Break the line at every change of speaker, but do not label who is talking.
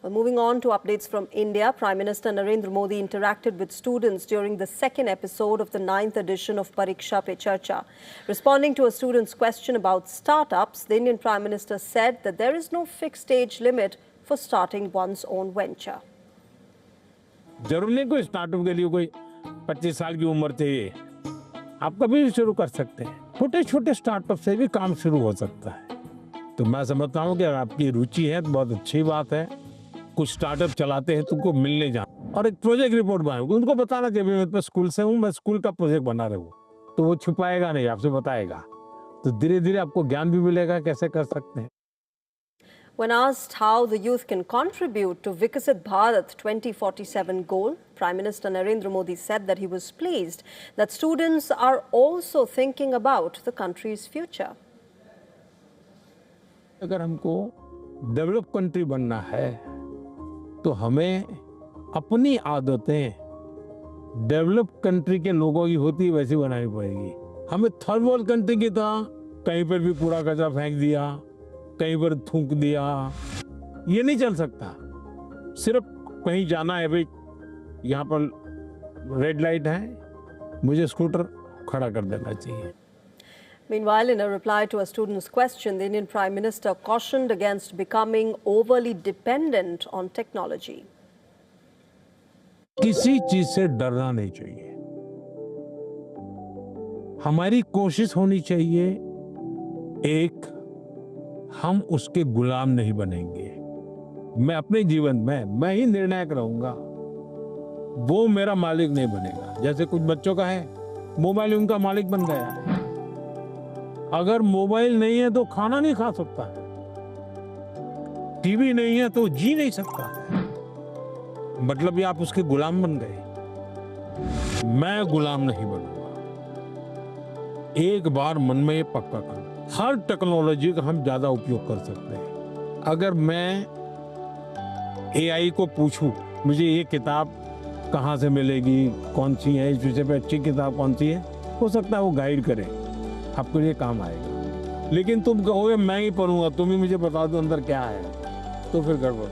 Well, moving on to updates from India, Prime Minister Narendra Modi interacted with students during the second episode of the 9th edition of Pariksha Pe Charcha. Responding to a student's question about startups, the Indian Prime Minister said that there is no fixed age limit for starting one's own venture.
जरूर नहीं कोई startup के लिए कोई 25 साल की उम्र चाहिए, आप कभी भी शुरू कर सकते हैं। छोटे छोटे स्टार्टअप से भी काम शुरू हो सकता है। तो मैं समझता हूँ कि अगर आपकी रुचि है तो बहुत अच्छी बात है। कुछ स्टार्टअप चलाते हैं तुमको मिलने जाओ और एक प्रोजेक्ट रिपोर्ट बनाओ, उनको बताना चाहिए मैं तो स्कूल से हूँ, मैं स्कूल का प्रोजेक्ट बना रहा हूँ, तो वो छुपाएगा नहीं, आपसे बताएगा। तो धीरे धीरे आपको ज्ञान भी मिलेगा कैसे कर सकते हैं।
When asked how the youth can contribute to Viksit Bharat 2047 goal, Prime Minister Narendra Modi said that he was pleased that students are also thinking about the country's future.
अगर हमको डेवलप कंट्री बनना है तो हमें अपनी आदतें develop country के लोगों की होती वैसी बनानी पड़ेगी। हमें थर्ड वर्ल्ड कंट्री की तरह कहीं पर भी कूड़ा कचरा फेंक दिया, कहीं पर थूक दिया, ये नहीं चल सकता। सिर्फ कहीं जाना है, भाई यहाँ पर रेड लाइट है, मुझे स्कूटर खड़ा कर देना चाहिए।
Meanwhile, in a reply to a student's question, the Indian Prime Minister cautioned against becoming overly dependent on technology.
किसी चीज से डरना नहीं चाहिए। हमारी कोशिश होनी चाहिए, एक, हम उसके गुलाम नहीं बनेंगे। मैं अपने जीवन में मैं ही निर्णायक रहूंगा, वो मेरा मालिक नहीं बनेगा। जैसे कुछ बच्चों का है, मोबाइल उनका मालिक बन गया है। अगर मोबाइल नहीं है तो खाना नहीं खा सकता है, टीवी नहीं है तो जी नहीं सकता है। मतलब ये आप उसके गुलाम बन गए। मैं गुलाम नहीं बनूंगा। एक बार मन में ये पक्का कर, हर टेक्नोलॉजी का हम ज्यादा उपयोग कर सकते हैं। अगर मैं एआई को पूछूं मुझे ये किताब कहाँ से मिलेगी, कौन सी है, इस विषय पे अच्छी किताब कौन सी है, हो सकता है वो गाइड करे, आपको ये काम आएगा। लेकिन तुम कहोगे मैं ही पढ़ूंगा, तुम ही मुझे बता दो अंदर क्या है, तो फिर गड़बड़।